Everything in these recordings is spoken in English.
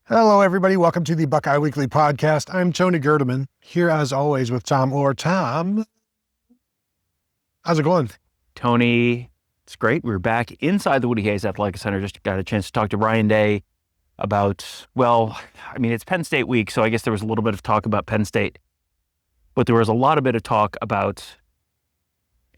Hello, everybody. Welcome to the Buckeye Weekly Podcast. I'm Tony Gerdeman, here as always with Tom Orr. Tom, how's it going? Tony, it's great. We're back inside the Woody Hayes Athletic Center. Just got a chance to talk to Ryan Day about, it's Penn State week, so I guess there was a little bit of talk about Penn State, but there was a lot of bit of talk about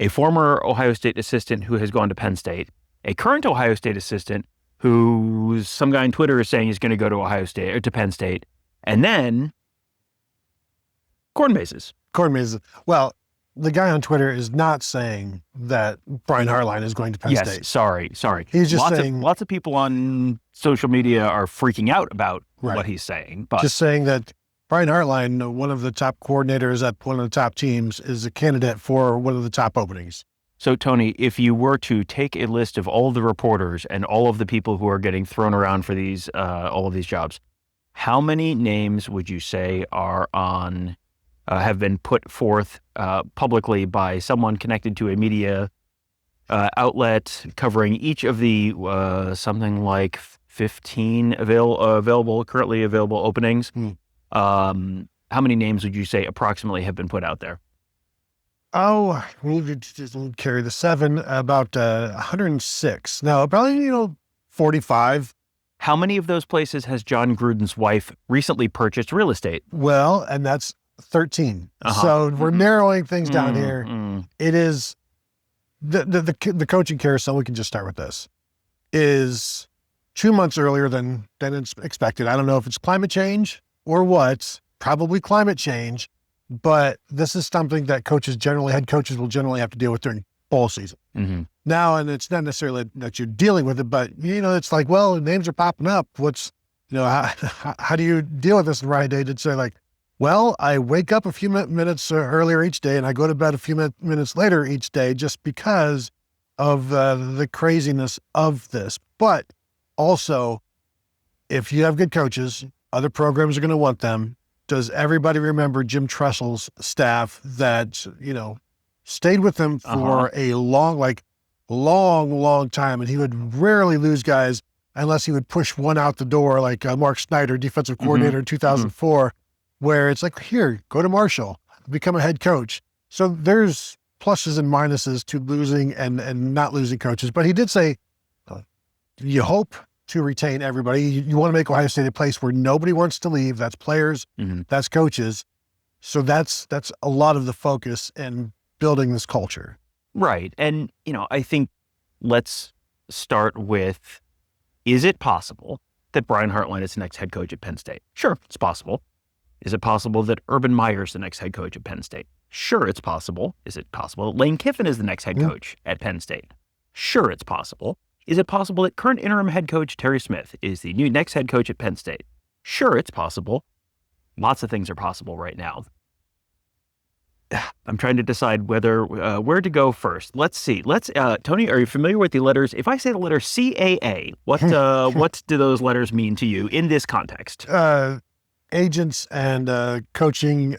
a former Ohio State assistant who has gone to Penn State, a current Ohio State assistant who some guy on Twitter is saying he's going to go to Ohio State or to Penn State, and then corn mazes. Corn mazes. Well, the guy on Twitter is not saying that Brian Hartline is going to Penn State. Yes, sorry. He's just saying... Lots of people on social media are freaking out about what he's saying. But just saying that Brian Hartline, one of the top coordinators at one of the top teams, is a candidate for one of the top openings. So, Tony, if you were to take a list of all of the reporters and all of the people who are getting thrown around for these, all of these jobs, how many names would you say are on, have been put forth publicly by someone connected to a media outlet covering each of the something like 15 currently available openings? How many names would you say approximately have been put out there? Oh, we'll just carry the 7, about 106. No, probably, 45. How many of those places has John Gruden's wife recently purchased real estate? Well, and that's 13. So we're narrowing things down here. It is the coaching carousel. We can just start with this. Is 2 months earlier than it's expected. I don't know if it's climate change or what. Probably climate change. But this is something that head coaches will generally have to deal with during bowl season. Now, and it's not necessarily that you're dealing with it, but, it's like, well, names are popping up. What's, how do you deal with this? And Ryan Day did say, like, well, I wake up a few minutes earlier each day and I go to bed a few minutes later each day just because of the craziness of this. But also, if you have good coaches, other programs are going to want them. Does everybody remember Jim Tressel's staff that, stayed with him for a long time, and he would rarely lose guys unless he would push one out the door, like Mark Snyder, defensive coordinator in 2004, where it's like, here, go to Marshall, become a head coach. So there's pluses and minuses to losing and not losing coaches. But he did say, you hope to retain everybody. You want to make Ohio State a place where nobody wants to leave. That's players, that's coaches. So that's a lot of the focus in building this culture. Right. And, I think let's start with, is it possible that Brian Hartline is the next head coach at Penn State? Sure, it's possible. Is it possible that Urban Meyer is the next head coach at Penn State? Sure, it's possible. Is it possible that Lane Kiffin is the next head coach at Penn State? Sure, it's possible. Is it possible that current interim head coach Terry Smith is the new next head coach at Penn State? Sure, it's possible. Lots of things are possible right now. I'm trying to decide where to go first. Let's see. Tony, are you familiar with the letters? If I say the letter CAA, what do those letters mean to you in this context? Agents and coaching.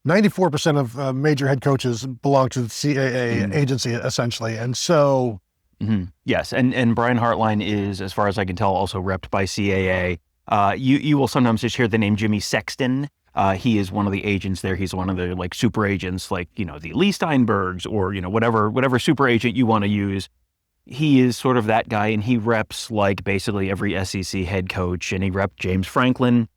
94% of major head coaches belong to the CAA agency, essentially. And so... Yes, and Brian Hartline is, as far as I can tell, also repped by CAA. You will sometimes just hear the name Jimmy Sexton. He is one of the agents there. He's one of the super agents, like, the Lee Steinbergs or, whatever super agent you want to use. He is sort of that guy, and he reps like basically every SEC head coach, and he repped James Franklin.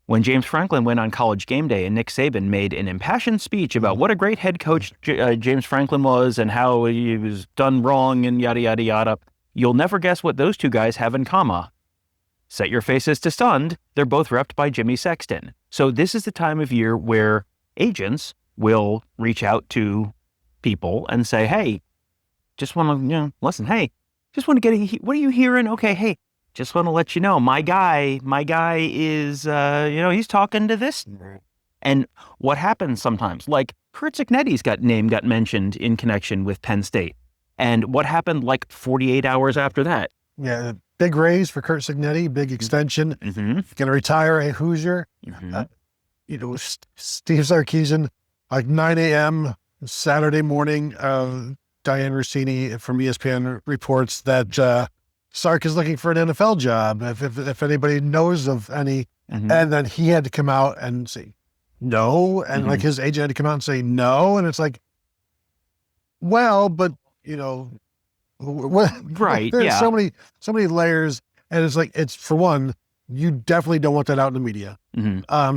When James Franklin went on College Game Day and Nick Saban made an impassioned speech about what a great head coach James Franklin was and how he was done wrong and yada, yada, yada, you'll never guess what those two guys have in common. Set your faces to stunned. They're both repped by Jimmy Sexton. So this is the time of year where agents will reach out to people and say, hey, just want to, listen, hey, just want to get what are you hearing? Okay, hey. Just want to let you know, my guy is, he's talking to this. And what happens sometimes, like Curt Cignetti's name got mentioned in connection with Penn State. And what happened like 48 hours after that? Yeah, big raise for Curt Cignetti, big extension. Going to retire a Hoosier. Steve Sarkisian, like 9 a.m. Saturday morning, Diane Rossini from ESPN reports that Sark is looking for an NFL job. If anybody knows of any, and then he had to come out and say no, and like his agent had to come out and say no, and it's like, well, but right? There's so many layers, and it's like, it's, for one, you definitely don't want that out in the media.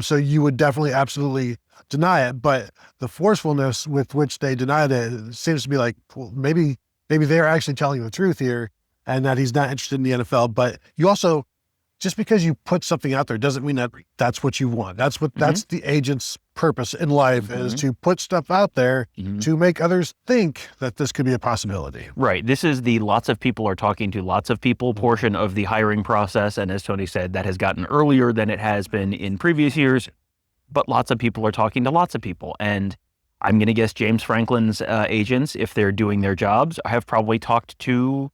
So you would definitely absolutely deny it, but the forcefulness with which they denied it seems to be like, well, maybe they're actually telling the truth here, and that he's not interested in the NFL. But you also, just because you put something out there doesn't mean that that's what you want. That's the agent's purpose in life, is to put stuff out there to make others think that this could be a possibility. Right. This is the lots of people are talking to lots of people portion of the hiring process. And as Tony said, that has gotten earlier than it has been in previous years, but lots of people are talking to lots of people. And I'm going to guess James Franklin's agents, if they're doing their jobs, have probably talked to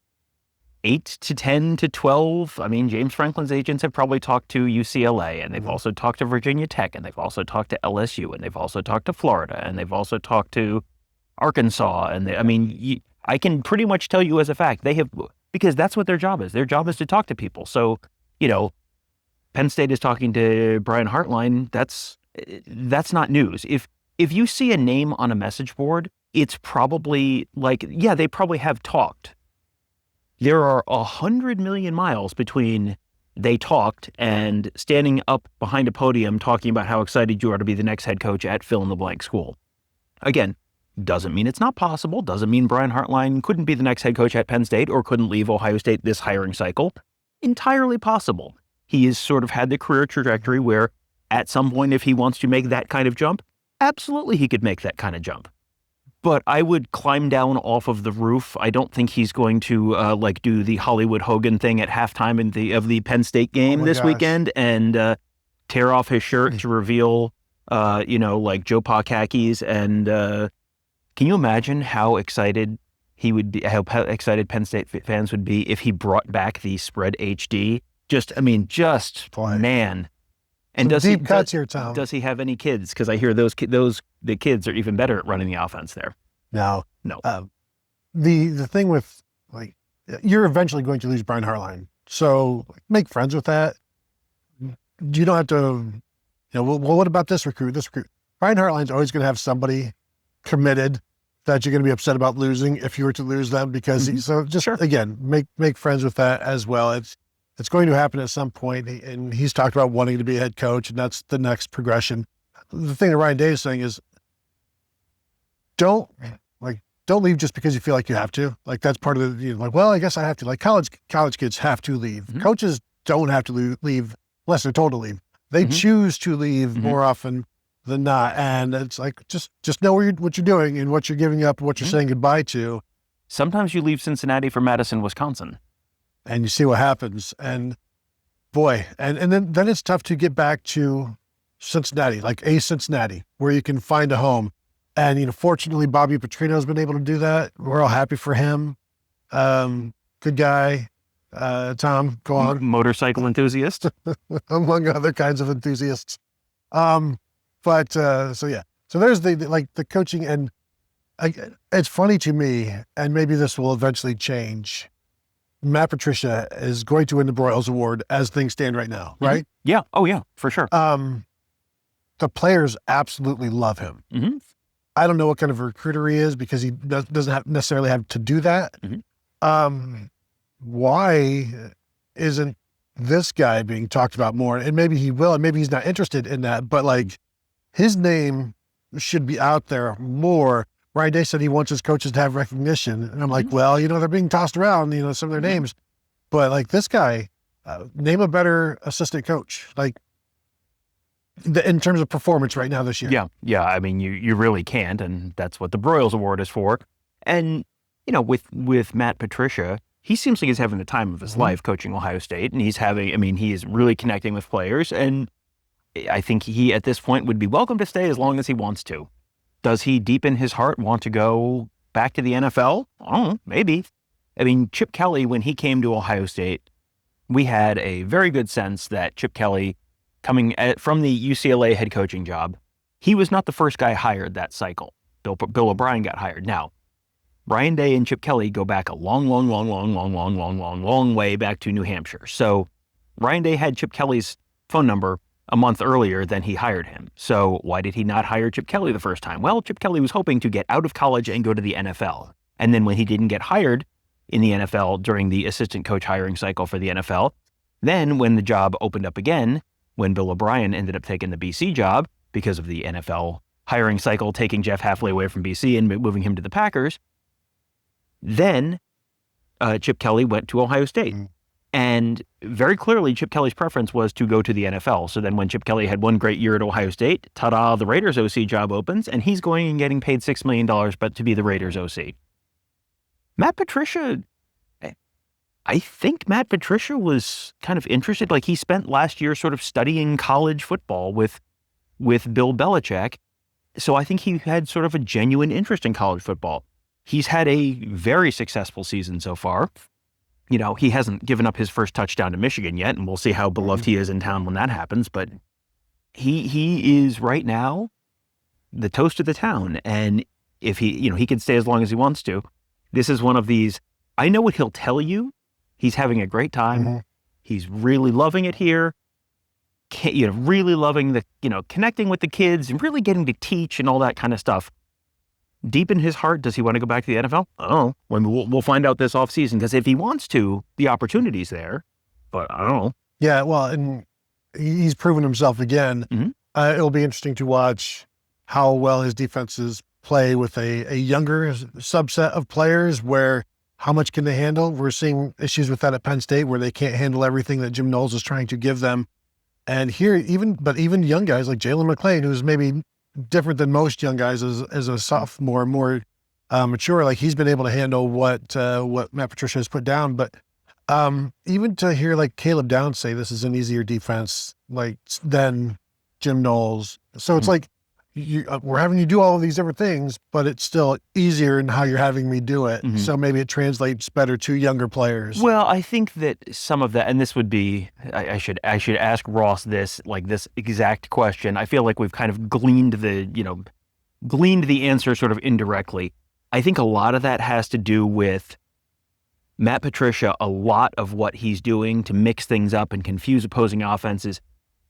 8 to 10 to 12. I mean, James Franklin's agents have probably talked to UCLA, and they've also talked to Virginia Tech, and they've also talked to LSU, and they've also talked to Florida, and they've also talked to Arkansas. And I can pretty much tell you as a fact, they have, because that's what their job is. Their job is to talk to people. So, Penn State is talking to Brian Hartline. That's not news. If you see a name on a message board, it's probably like, yeah, they probably have talked. There are 100 million miles between they talked and standing up behind a podium talking about how excited you are to be the next head coach at fill-in-the-blank school. Again, doesn't mean it's not possible. Doesn't mean Brian Hartline couldn't be the next head coach at Penn State or couldn't leave Ohio State this hiring cycle. Entirely possible. He has sort of had the career trajectory where at some point, if he wants to make that kind of jump, absolutely he could make that kind of jump. But I would climb down off of the roof. I don't think he's going to do the Hollywood Hogan thing at halftime of the Penn State game this weekend and tear off his shirt to reveal, like Joe Pa khakis. And can you imagine how excited he would be? How excited Penn State fans would be if he brought back the spread HD? Man. And does deep cuts here, Tom. Does he have any kids? Because I hear the kids are even better at running the offense there. No. The thing with, like, you're eventually going to lose Brian Hartline, so make friends with that. You don't have to. Well, what about this recruit? Brian Hartline's always going to have somebody committed that you're going to be upset about losing if you were to lose them, because again, make friends with that as well. It's going to happen at some point, and he's talked about wanting to be a head coach, and that's the next progression. The thing that Ryan Day is saying is, don't leave just because you feel like you have to. Like, that's part of the, well, I guess I have to. Like, college kids have to leave. Coaches don't have to leave unless they're told to leave. They choose to leave more often than not, and it's like, just know what you're doing and what you're giving up and what you're saying goodbye to. Sometimes you leave Cincinnati for Madison, Wisconsin. And you see what happens. And boy, and then it's tough to get back to Cincinnati, like a Cincinnati, where you can find a home. And, fortunately, Bobby Petrino has been able to do that. We're all happy for him. Good guy. Tom, go on. Motorcycle enthusiast. Among other kinds of enthusiasts. So there's the coaching. And it's funny to me, and maybe this will eventually change. Matt Patricia is going to win the Broyles Award as things stand right now, right? Yeah. Oh, yeah, for sure. The players absolutely love him. I don't know what kind of a recruiter he is, because he doesn't necessarily have to do that. Why isn't this guy being talked about more? And maybe he will, and maybe he's not interested in that, but like, his name should be out there more. Ryan Day said he wants his coaches to have recognition. And I'm like, well, they're being tossed around, some of their names. But like, this guy, name a better assistant coach, like, in terms of performance right now this year. Yeah. I mean, you really can't. And that's what the Broyles Award is for. And, with Matt Patricia, he seems like he's having the time of his life coaching Ohio State. And he is really connecting with players. And I think he, at this point, would be welcome to stay as long as he wants to. Does he, deep in his heart, want to go back to the NFL? I don't know, maybe. I mean, Chip Kelly, when he came to Ohio State, we had a very good sense that Chip Kelly, coming from the UCLA head coaching job, he was not the first guy hired that cycle. Bill O'Brien got hired. Now, Ryan Day and Chip Kelly go back a long way back to New Hampshire. So Ryan Day had Chip Kelly's phone number a month earlier than he hired him. So why did he not hire Chip Kelly the first time? Well, Chip Kelly was hoping to get out of college and go to the NFL. And then when he didn't get hired in the NFL during the assistant coach hiring cycle for the NFL, then when the job opened up again, when Bill O'Brien ended up taking the BC job because of the NFL hiring cycle, taking Jeff Hafley away from BC and moving him to the Packers, then Chip Kelly went to Ohio State. And very clearly, Chip Kelly's preference was to go to the NFL. So then when Chip Kelly had one great year at Ohio State, ta-da, the Raiders OC job opens, and he's going and getting paid $6 million but to be the Raiders OC. Matt Patricia, I think Matt Patricia was kind of interested. Like, he spent last year sort of studying college football with Bill Belichick. So I think he had sort of a genuine interest in college football. He's had a very successful season so far. You know, he hasn't given up his first touchdown to Michigan yet, and we'll see how beloved he is in town when that happens. But he is right now the toast of the town. And if he can stay as long as he wants to. This is one of these, I know what he'll tell you. He's having a great time. He's really loving it here. Really loving the, connecting with the kids and really getting to teach and all that kind of stuff. Deep in his heart, does he want to go back to the NFL? I don't know. We'll find out this offseason, because if he wants to, the opportunity's there, but I don't know. Yeah, well, and he's proven himself again. It'll be interesting to watch how well his defenses play with a younger subset of players, where how much can they handle? We're seeing issues with that at Penn State, where they can't handle everything that Jim Knowles is trying to give them. And here, even young guys like Jalen McClain, who's maybe different than most young guys as a sophomore, more mature, like he's been able to handle what Matt Patricia has put down. But even to hear like Caleb Downs say this is an easier defense than Jim Knowles. So it's like, we're having you do all of these different things, but it's still easier in how you're having me do it. So maybe it translates better to younger players. Well, I think that some of that, and this would be, I should ask Ross this exact question. I feel like we've kind of gleaned the answer sort of indirectly. I think a lot of that has to do with Matt Patricia. A lot of what he's doing to mix things up and confuse opposing offenses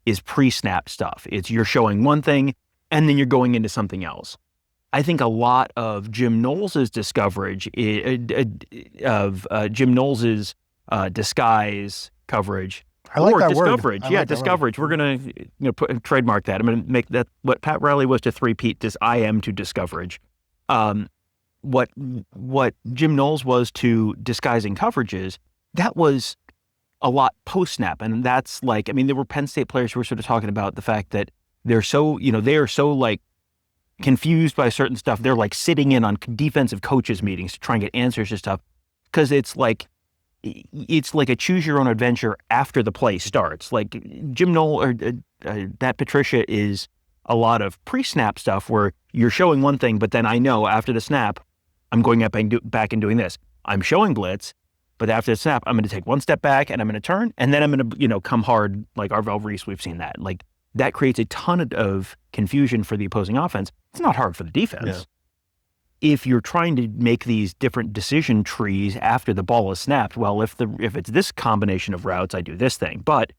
is pre-snap stuff. It's you're showing one thing, and then you're going into something else. I think a lot of Jim Knowles' discoverage Jim Knowles' disguise coverage. I like or that discoverage. Word. Yeah, discoverage. We're gonna trademark that. I'm gonna make that what Pat Riley was to three-peat. I am to discoverage. What Jim Knowles was to disguising coverages, that was a lot post-snap, and that's there were Penn State players who were sort of talking about the fact that they're so, they are so confused by certain stuff. They're sitting in on defensive coaches meetings to try and get answers to stuff, because it's like a choose your own adventure after the play starts. Like Jim Knowles or that Patricia is a lot of pre-snap stuff where you're showing one thing, but then I know after the snap, I'm going back and doing this. I'm showing blitz, but after the snap, I'm going to take one step back and I'm going to turn, and then I'm going to, come hard like Arvell Reese. We've seen that. That creates a ton of confusion for the opposing offense. It's not hard for the defense. Yeah. If you're trying to make these different decision trees after the ball is snapped, well, if it's this combination of routes, I do this thing. But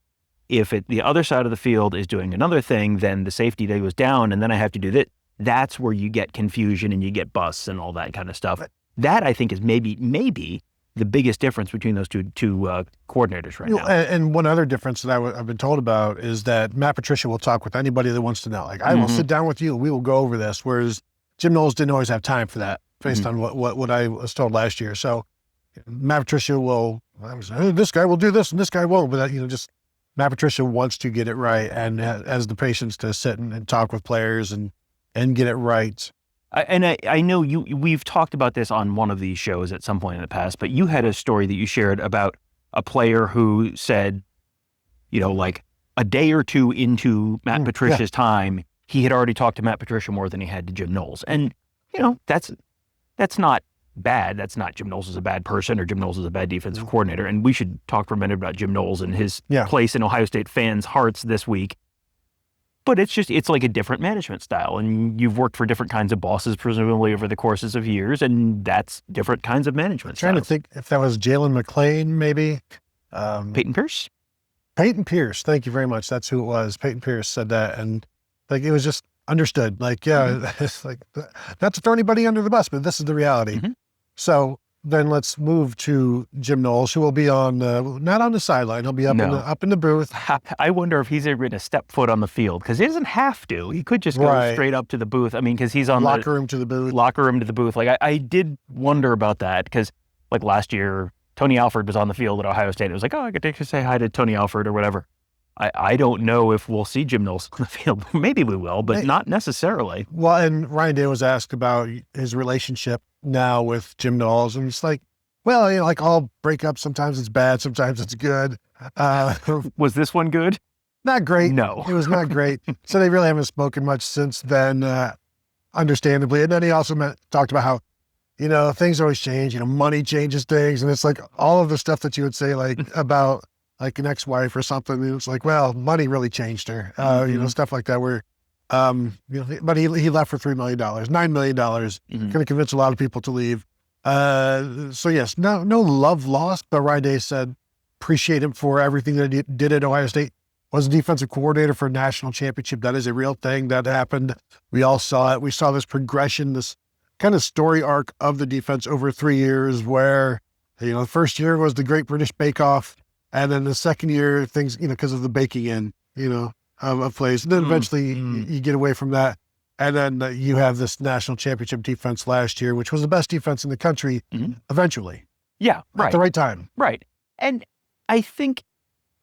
if the other side of the field is doing another thing, then the safety day was down, and then I have to do that. That's where you get confusion and you get busts and all that kind of stuff. That, I think, is maybe the biggest difference between those two coordinators right now. And one other difference that I've been told about is that Matt Patricia will talk with anybody that wants to know. I will sit down with you, we will go over this, whereas Jim Knowles didn't always have time for that based on what I was told last year. So Matt Patricia will, this guy will do this and this guy won't, but Matt Patricia wants to get it right and has the patience to sit and talk with players and get it right. I know we've talked about this on one of these shows at some point in the past, but you had a story that you shared about a player who said, a day or two into Matt Patricia's time, he had already talked to Matt Patricia more than he had to Jim Knowles. And, that's not bad. That's not Jim Knowles is a bad person or Jim Knowles is a bad defensive coordinator. And we should talk for a minute about Jim Knowles and his place in Ohio State fans' hearts this week. But it's like a different management style, and you've worked for different kinds of bosses, presumably over the courses of years, and that's different kinds of management styles. Trying to think if that was Jalen McLean, maybe. Peyton Pierce? Peyton Pierce, thank you very much. That's who it was. Peyton Pierce said that, and like it was just understood. Like, yeah, it's like not to throw anybody under the bus, but this is the reality. So then let's move to Jim Knowles, who will be on not on the sideline. He'll be up in the booth. I wonder if he's ever going to step foot on the field, because he doesn't have to. He could just go straight up to the booth. I mean, because he's on locker room to the booth. Locker room to the booth. Like I did wonder about that, because like last year, Tony Alford was on the field at Ohio State. It was like, oh, I could take say hi to Tony Alford or whatever. I don't know if we'll see Jim Knowles on the field. Maybe we will, but not necessarily. Well, and Ryan Day was asked about his relationship now with Jim Knowles, and it's like, well, you know, like all breakups, sometimes it's bad, sometimes it's good. Was this one good? Not great. No. It was not great. So they really haven't spoken much since then, understandably. And then he also talked about how, you know, things always change, you know, money changes things. And it's like all of the stuff that you would say like about like an ex-wife or something. And it's like, well, money really changed her, you know, stuff like that where, you know, but he left for $3 million, $9 million, going to convince a lot of people to leave. So yes, no love lost, but Ryan Day said, appreciate him for everything that he did at Ohio State. Was a defensive coordinator for a national championship. That is a real thing that happened. We all saw it. We saw this progression, this kind of story arc of the defense over 3 years where, you know, the first year was the Great British Bake Off. And then the second year, things, you know, because of the baking in, you know, of plays. And then eventually you get away from that. And then you have this national championship defense last year, which was the best defense in the country eventually. Yeah, right. At the right time. Right. And I think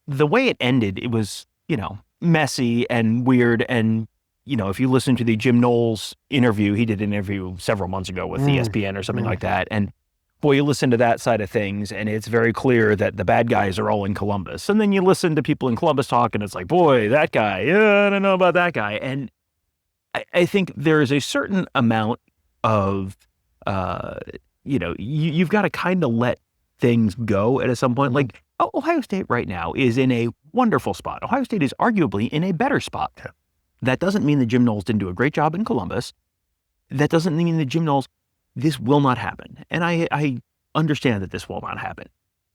the way it ended, it was, you know, messy and weird. And, you know, if you listen to the Jim Knowles interview, he did an interview several months ago with ESPN or something like that. And boy, you listen to that side of things and it's very clear that the bad guys are all in Columbus. And then you listen to people in Columbus talk and it's like, boy, that guy, I don't know about that guy. And I think there is a certain amount of, you know, you've got to kind of let things go at some point. Like Ohio State right now is in a wonderful spot. Ohio State is arguably in a better spot. That doesn't mean that Jim Knowles didn't do a great job in Columbus. That doesn't mean that Jim Knowles, this will not happen. And I understand that this will not happen.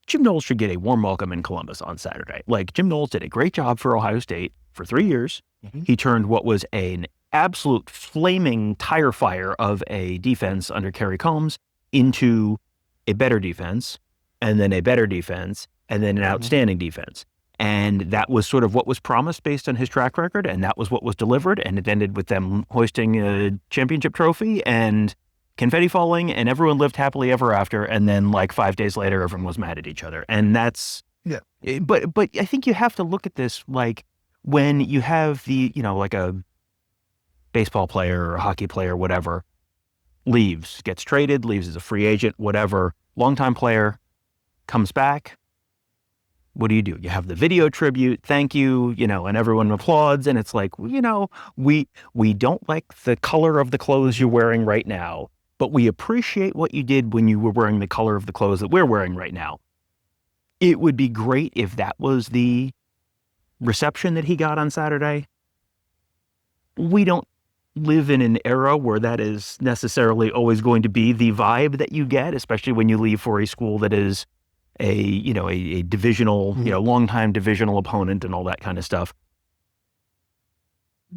Jim Knowles should get a warm welcome in Columbus on Saturday. Like Jim Knowles did a great job for Ohio State for 3 years. He turned what was an absolute flaming tire fire of a defense under Kerry Combs into a better defense, and then a better defense, and then an outstanding defense. And that was sort of what was promised based on his track record, and that was what was delivered, and it ended with them hoisting a championship trophy and confetti falling, and everyone lived happily ever after, and then like 5 days later, everyone was mad at each other. And that's... Yeah. But I think you have to look at this like when you have the, you know, like a baseball player or a hockey player, whatever, leaves, gets traded, leaves as a free agent, whatever, longtime player, comes back. What do? You have the video tribute, thank you, you know, and everyone applauds. And it's like, you know, we don't like the color of the clothes you're wearing right now, but we appreciate what you did when you were wearing the color of the clothes that we're wearing right now. It would be great if that was the reception that he got on Saturday. We don't live in an era where that is necessarily always going to be the vibe that you get, especially when you leave for a school that is a, you know, a divisional, you know, longtime divisional opponent and all that kind of stuff.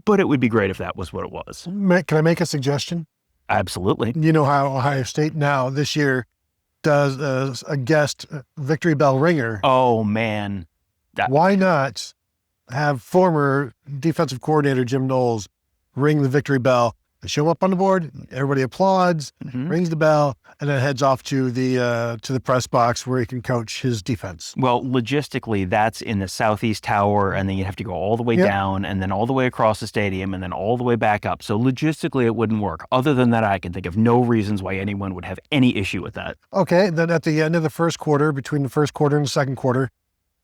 But it would be great if that was what it was. Can I make a suggestion? Absolutely. You know how Ohio State now this year does a guest victory bell ringer. Oh man. Why not have former defensive coordinator Jim Knowles ring the victory bell? They show up on the board, everybody applauds, rings the bell, and then heads off to the press box where he can coach his defense. Well, logistically, that's in the southeast tower, and then you have to go all the way down, and then all the way across the stadium, and then all the way back up. So logistically, it wouldn't work. Other than that, I can think of no reasons why anyone would have any issue with that. Okay, then at the end of the first quarter, between the first quarter and the second quarter,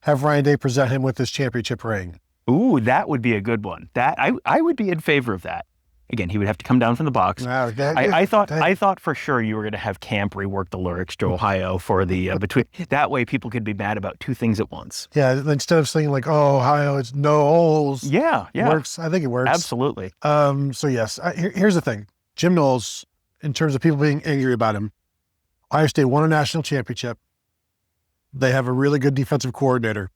have Ryan Day present him with his championship ring. Ooh, that would be a good one. That I would be in favor of that. Again, he would have to come down from the box. Wow, I thought for sure you were going to have Camp rework the lyrics to Ohio for the between. That way, people could be mad about two things at once. Yeah, instead of saying like, "Oh, Ohio, it's Knowles." Yeah. Works. I think it works. Absolutely. So yes, here's the thing: Jim Knowles, in terms of people being angry about him, Ohio State won a national championship. They have a really good defensive coordinator.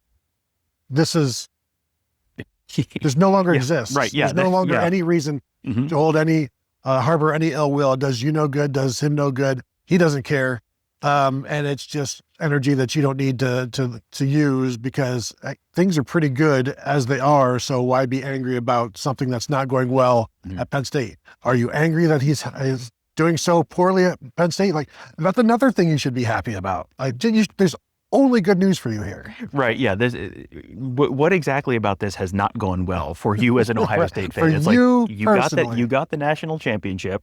This no longer exists. Right. Yeah. There's no longer any reason to hold any, harbor any ill will. It does you no good, does him no good. He doesn't care. And it's just energy that you don't need to use because things are pretty good as they are. So why be angry about something that's not going well at Penn State? Are you angry that he's doing so poorly at Penn State? Like, that's another thing you should be happy about. Like, there's only good news for you here. Right. Yeah. What exactly about this has not gone well for you as an Ohio State fan? For it's you like you got the national championship.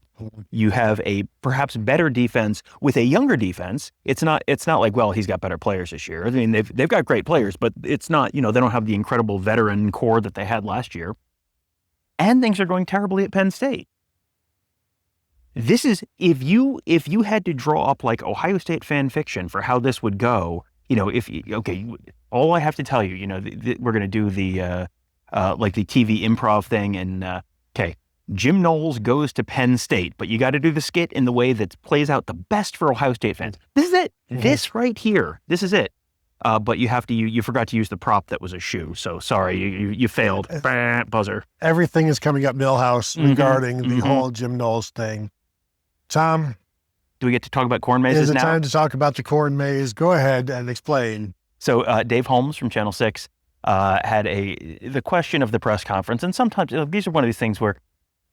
You have a perhaps better defense with a younger defense. It's not like, well, he's got better players this year. I mean, they've got great players, but it's not, they don't have the incredible veteran core that they had last year. And things are going terribly at Penn State. This is, if you had to draw up like Ohio State fan fiction for how this would go, all I have to tell you, we're going to do the like the TV improv thing, and Jim Knowles goes to Penn State, but you got to do the skit in the way that plays out the best for Ohio State fans. This is it. Mm-hmm. This right here. This is it. But you forgot to use the prop that was a shoe. So sorry, you failed. Buzzer. Everything is coming up Millhouse regarding the whole Jim Knowles thing. Tom, do we get to talk about corn mazes now? Is it time to talk about the corn maze? Go ahead and explain. So Dave Holmes from Channel 6 had the question of the press conference, and sometimes these are one of these things where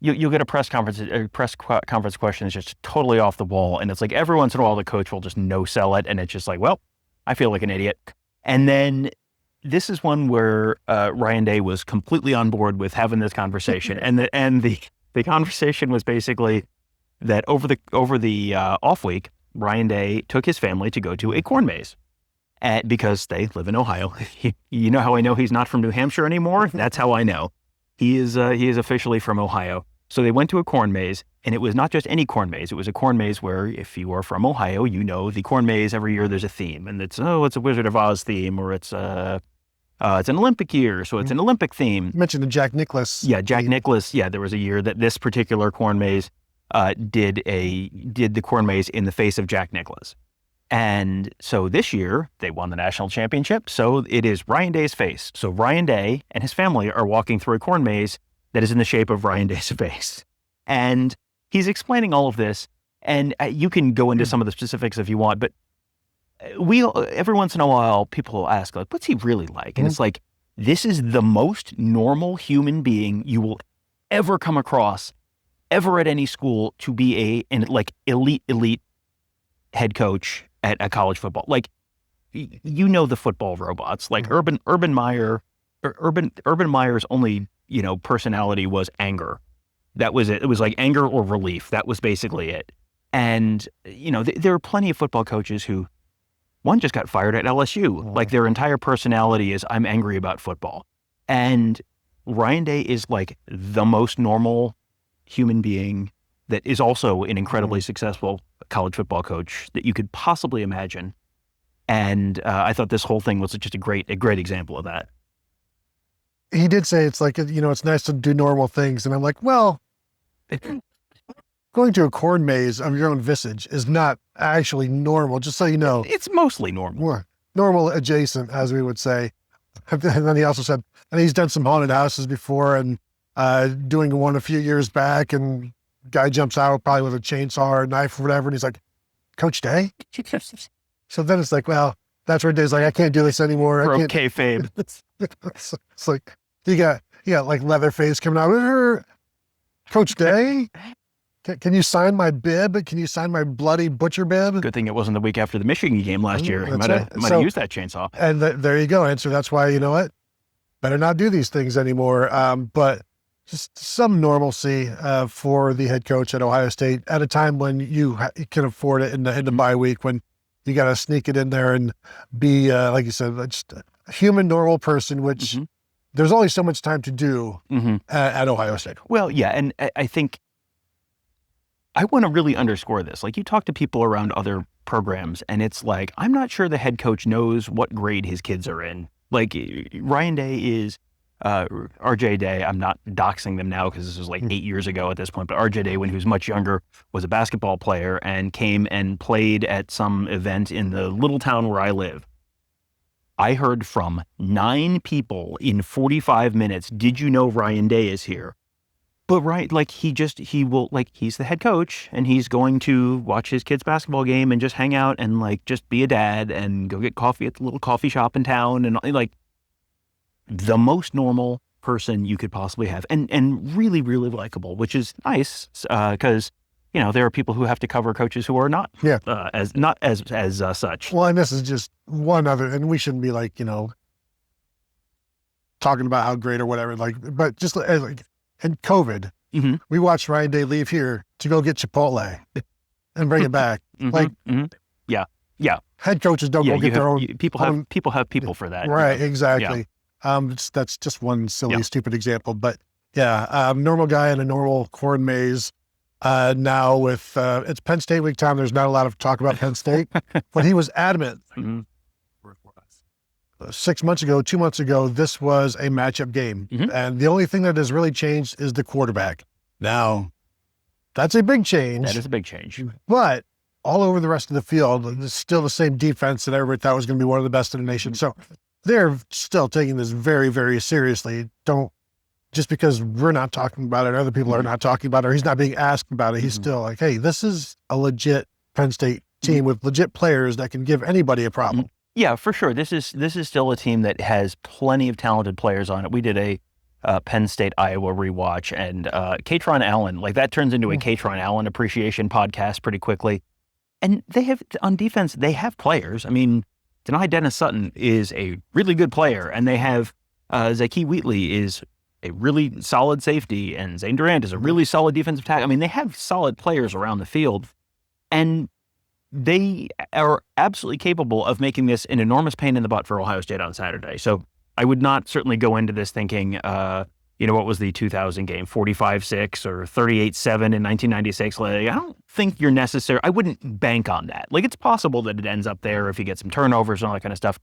you'll get a press conference question that's just totally off the wall, and it's like every once in a while the coach will just no-sell it, and it's just like, well, I feel like an idiot. And then this is one where Ryan Day was completely on board with having this conversation, and the conversation was basically that over the off week, Ryan Day took his family to go to a corn maze, because they live in Ohio. You know how I know he's not from New Hampshire anymore? That's how I know. He is officially from Ohio. So they went to a corn maze, and it was not just any corn maze. It was a corn maze where, if you are from Ohio, the corn maze, every year there's a theme, and it's a Wizard of Oz theme, or it's an Olympic year, so it's an Olympic theme. You mentioned the Jack Nicklaus. Yeah, Jack Nicklaus. Yeah, there was a year that this particular corn maze did the corn maze in the face of Jack Nicklaus. And so this year they won the national championship. So it is Ryan Day's face. So Ryan Day and his family are walking through a corn maze that is in the shape of Ryan Day's face. And he's explaining all of this. And you can go into some of the specifics if you want, but every once in a while people ask, like, what's he really like? And it's like, this is the most normal human being you will ever come across ever at any school to be an elite head coach at a college football. Like, the football robots, like Urban Meyer's only, personality was anger. That was it. It was like anger or relief. That was basically it. And, there are plenty of football coaches who, one just got fired at LSU. Like, their entire personality is, I'm angry about football. And Ryan Day is like the most normal human being that is also an incredibly successful college football coach that you could possibly imagine. And I thought this whole thing was just a great example of that. He did say it's like, it's nice to do normal things. And I'm like, well, going to a corn maze of your own visage is not actually normal, just so you know. It's mostly normal. Normal adjacent, as we would say. And then he also said, and he's done some haunted houses before, and doing one a few years back, and guy jumps out probably with a chainsaw or a knife or whatever, and he's like, Coach Day? So then it's like, well, that's where Day's like, I can't do this anymore. For kayfabe. It's like, you got like Leatherface coming out. Coach Day? Can you sign my bib? Can you sign my bloody butcher bib? Good thing it wasn't the week after the Michigan game last year. He might have used that chainsaw. And there you go. And so that's why, you know what? Better not do these things anymore. But just some normalcy for the head coach at Ohio State at a time when you can afford it in the bye week, when you got to sneak it in there and be, like you said, just a human, normal person, which there's only so much time to do at Ohio State. Well, yeah, and I think I want to really underscore this. Like, you talk to people around other programs, and it's like, I'm not sure the head coach knows what grade his kids are in. Like, Ryan Day is RJ Day. I'm not doxing them now because this was like 8 years ago at this point, but RJ Day, when he was much younger, was a basketball player and came and played at some event in the little town where I live. I heard from 9 people in 45 minutes, did you know Ryan Day is here? But right, like, he's the head coach, and he's going to watch his kid's basketball game and just hang out and, like, just be a dad and go get coffee at the little coffee shop in town, and, like, the most normal person you could possibly have, and really, really likable, which is nice, because, you know, there are people who have to cover coaches who are not, as such. Well, and this is just one other, and we shouldn't be, like, you know, talking about how great or whatever, like, but just like, in COVID, we watched Ryan Day leave here to go get Chipotle and bring it back. Yeah. Head coaches don't go get their own. People have people for that. Right, exactly. Yeah. That's just one silly, stupid example. But yeah, normal guy in a normal corn maze. Now with it's Penn State week time, there's not a lot of talk about Penn State, but he was adamant. 6 months ago, 2 months ago, this was a matchup game. And the only thing that has really changed is the quarterback. Now, that's a big change. That is a big change. But all over the rest of the field, it's still the same defense that everybody thought was going to be one of the best in the nation. So they're still taking this very, very seriously. Just because we're not talking about it, other people are not talking about it, or he's not being asked about it, he's still like, hey, this is a legit Penn State team with legit players that can give anybody a problem. Yeah, for sure. This is still a team that has plenty of talented players on it. We did a Penn State Iowa rewatch, and Katron Allen, like, that turns into a Katron Allen appreciation podcast pretty quickly. And they have, on defense, they have players. I mean, Denai Dennis Sutton is a really good player, and they have Zyke Wheatley is a really solid safety, and Zane Durant is a really solid defensive tackle. I mean, they have solid players around the field, and they are absolutely capable of making this an enormous pain in the butt for Ohio State on Saturday. So I would not certainly go into this thinking, what was the 2000 game, 45-6 or 38-7 in 1996? Like, I don't think you're necessary. I wouldn't bank on that. Like, it's possible that it ends up there if you get some turnovers and all that kind of stuff.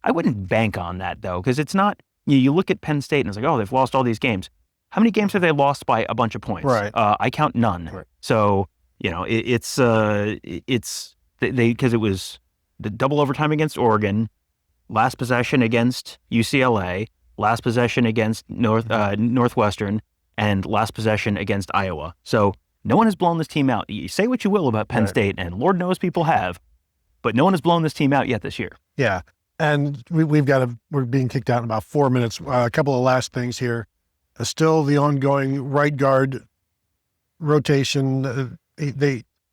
I wouldn't bank on that, though, because it's not, you look at Penn State and it's like, oh, they've lost all these games. How many games have they lost by a bunch of points? Right. I count none. Right. So, because it was the double overtime against Oregon, last possession against UCLA, last possession against Northwestern, and last possession against Iowa. So no one has blown this team out. You say what you will about Penn State, and Lord knows people have, but no one has blown this team out yet this year. Yeah, and we're being kicked out in about 4 minutes. A couple of last things here. Still the ongoing right guard rotation.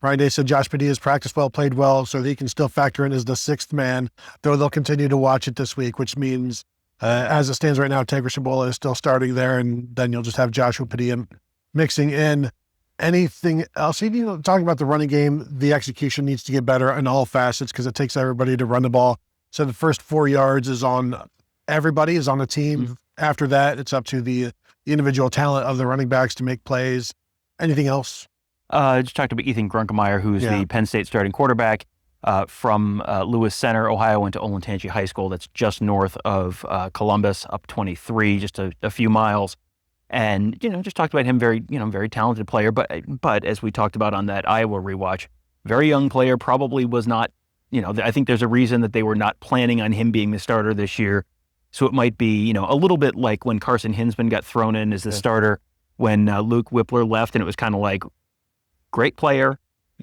Ryan Day said Josh Padilla's practiced well, played well, so he can still factor in as the 6th man, though they'll continue to watch it this week, which means as it stands right now, Tager Shabola is still starting there, and then you'll just have Joshua Padilla mixing in. Anything else? Talking about the running game, the execution needs to get better in all facets because it takes everybody to run the ball. So the first 4 yards is on everybody, is on the team. After that, it's up to the individual talent of the running backs to make plays. Anything else? Just talked about Ethan Grunkemeyer, who's the Penn State starting quarterback from Lewis Center, Ohio, went to Olentangy High School. That's just north of Columbus, up 23, just a few miles. And, just talked about him, very talented player. But as we talked about on that Iowa rewatch, very young player, probably was not, I think there's a reason that they were not planning on him being the starter this year. So it might be, a little bit like when Carson Hinsman got thrown in as the starter when Luke Whippler left, and it was kind of like, great player,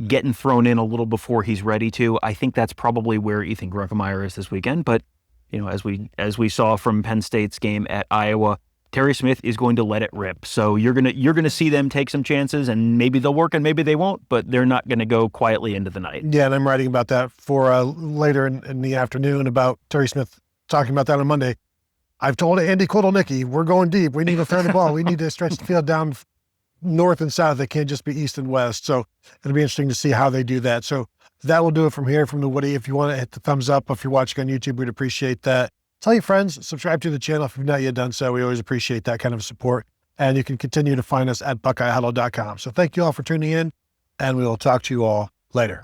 getting thrown in a little before he's ready to. I think that's probably where Ethan Grunkemeyer is this weekend. But, as we saw from Penn State's game at Iowa, Terry Smith is going to let it rip. So you're gonna see them take some chances, and maybe they'll work and maybe they won't, but they're not going to go quietly into the night. Yeah, and I'm writing about that for later in the afternoon about Terry Smith, talking about that on Monday. I've told Andy Kodolnicki, we're going deep. We need to throw the ball. We need to stretch the field down north and south. They can't just be east and west. So it'll be interesting to see how they do that. So that will do it from here, from the Woody. If you want to hit the thumbs up, if you're watching on YouTube, we'd appreciate that. Tell your friends, subscribe to the channel if you've not yet done so. We always appreciate that kind of support. And you can continue to find us at BuckeyeHuddle.com. So thank you all for tuning in, and we will talk to you all later.